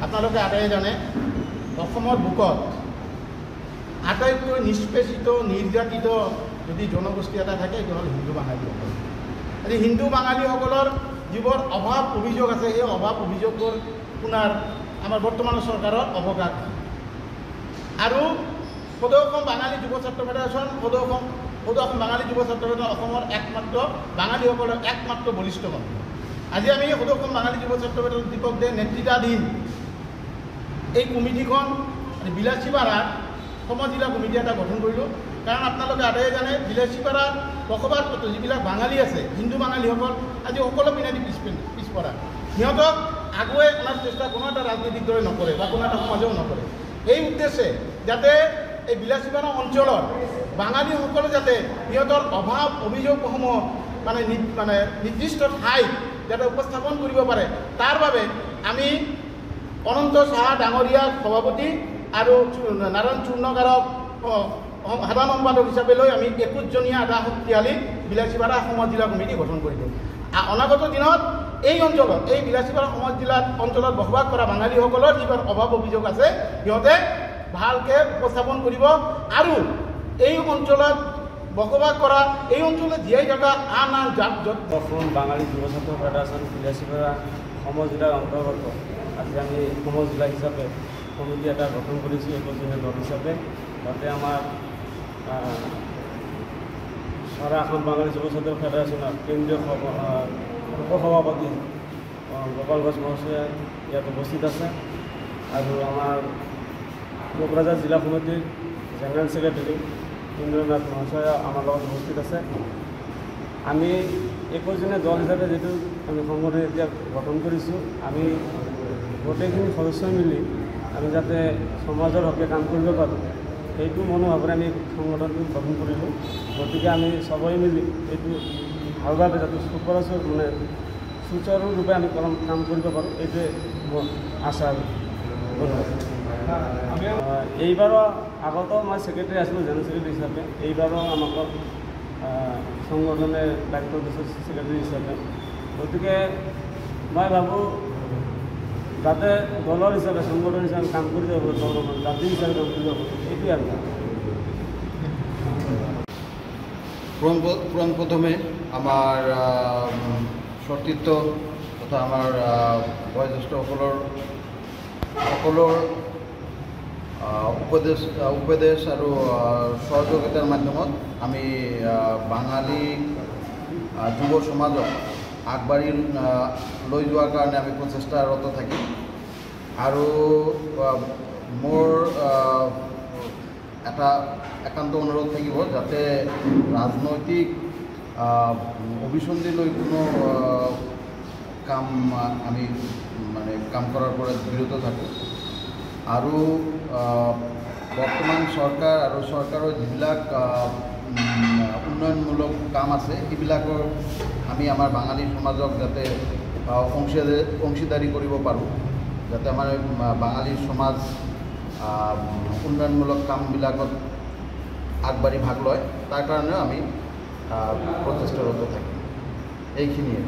আপোনালোকে আটাইয়ে জানে অসমৰ বুকত আটাইতকৈ নিষ্পেষিত নিৰ্যাতিত যদি জনগোষ্ঠী এটা থাকে সেইটো হ'ল হিন্দু বাঙালীসকল। আজি হিন্দু বাঙালীসকলৰ যিবোৰ অভাৱ অভিযোগ আছে সেই অভাৱ অভিযোগবোৰ পুনৰ আমাৰ বৰ্তমানৰ চৰকাৰৰ অৱগাত আৰু সদৌ অসম বাঙালী যুৱ ছাত্ৰ ফেডাৰেশ্যন সদৌ অসম বাঙালী যুৱ ছাত্ৰ ফেডাৰেশ্যন অসমৰ একমাত্ৰ বাঙালীসকলৰ একমাত্ৰ বলিষ্ঠ মঞ্চ। আজি আমি সদৌ অসম বাঙালী যুৱ ছাত্ৰ ফেডাৰেশ্যন দীপক দে নেতৃত্বাধীন এই কমিটিখন বিলাসীপাৰাত সমজিলা কমিটি এটা গঠন কৰিলোঁ। কাৰণ আপোনালোকে আটাইয়ে জানে বিলাসীপাৰাত বসবাসৰত যিবিলাক বাঙালী আছে হিন্দু বাঙালীসকল আজি সকলো পিনেদি পিছপৰা। সিহঁতক আগুৱাই অনাৰ চেষ্টা কোনো এটা ৰাজনৈতিক দলে নকৰে বা কোনো এটা সমাজেও নকৰে। এই উদ্দেশ্যে যাতে এই বিলাসীপাৰা অঞ্চলৰ বাঙালীসকলে যাতে সিহঁতৰ অভাৱ অভিযোগসমূহ মানে নিৰ্দিষ্ট ঠাইত যাতে উপস্থাপন কৰিব পাৰে তাৰ বাবে আমি অনন্ত সাহা ডাঙৰীয়াক সভাপতি আৰু নাৰায়ণ চূৰ্ণকাৰক সাধাৰণ সম্পাদক হিচাপে লৈ আমি 21জনীয়া এটা শক্তিশালী বিলাসীপাৰা সমজিলা কমিটি গঠন কৰিলোঁ। অনাগত দিনত এই অঞ্চলত এই বিলাসীপাৰা অঞ্চলত বসবাস কৰা বাঙালীসকলৰ যিবোৰ অভাৱ অভিযোগ আছে সিহঁতে ভালকৈ উপস্থাপন কৰিব আৰু এই অঞ্চলত বসবাস কৰা এই অঞ্চলত জীয়াই থকা আন জাত অসম বাঙালী যুৱ ছাত্ৰ ফেডাৰেশ্যন বিলাসীপাৰা সমজিলাৰ অন্তৰ্গত আজি আমি সমজিলা হিচাপে কমিটি এটা গঠন কৰিছোঁ 21জনীয়া দল হিচাপে। তাতে আমাৰ অসম বাঙালী যুৱ ছাত্ৰ ফেডাৰেশ্যনৰ কেন্দ্ৰীয় উপসভাপতি গোপাল ঘোষ মহাশয় ইয়াত উপস্থিত আছে আৰু আমাৰ কোকৰাঝাৰ জিলা সমিতিৰ জেনেৰেল ছেক্ৰেটাৰী ইন্দ্ৰনাথ মহাশয় আমাৰ লগত উপস্থিত আছে। আমি 21জনীয়া দল হিচাপে যিটো আমি সংগঠন এতিয়া গঠন কৰিছোঁ আমি গোটেইখিনি সদস্য মিলি আমি যাতে সমাজৰ হকে কাম কৰিব পাৰোঁ সেইটো মনোভাৱেৰে আমি সংগঠনটো গঠন কৰিলোঁ। গতিকে আমি চবেই মিলি এইটো ভালভাৱে যাতে সুচাৰুৰূপে আমি কাম কৰিব পাৰোঁ এইটোৱে মোৰ আশা। এইবাৰো আগতো মই ছেক্ৰেটাৰী আছিলোঁ জেনেৰেল ছেক্ৰেটাৰী হিচাপে, এইবাৰো আমাক সংগঠনে দায়িত্ব দিছে ছেক্ৰেটাৰী হিচাপে। গতিকে মই ভাবোঁ যাতে দলৰ হিচাপে সংগঠন হিচাপে কাম কৰি যাব দলৰ জাতি হিচাপে কাম কৰি যাব এইটোৱে আৰু। প্ৰথমে আমাৰ সতীৰ্থ তথা আমাৰ বয়োজ্যেষ্ঠ সকলেৰ উপদেশ আৰ সহযোগিতাৰ মাধ্যমত আমি বাঙালী যুব সমাজক আগবাড়ি লৈ যোৱাৰ কাৰণে আমি প্ৰচেষ্টাৰত থাকি আৰু মোৰ এটা একান্ত অনুৰোধ থাকিব যাতে ৰাজনৈতিক অভিসন্ধি লৈ কোনো কাম আমি মানে কাম কৰাৰ পৰা বিৰত থাকোঁ আৰু বৰ্তমান চৰকাৰ আৰু চৰকাৰৰ যিবিলাক উন্নয়নমূলক কাম আছে সেইবিলাকৰ আমি আমাৰ বাঙালী সমাজক যাতে অংশীদাৰী কৰিব পাৰোঁ, যাতে আমাৰ বাঙালী সমাজ উন্নয়নমূলক কামবিলাকত আগবাঢ়ি ভাগ লয় তাৰ কাৰণেও আমি প্ৰচেষ্টাৰত থাকিম। এইখিনিয়ে।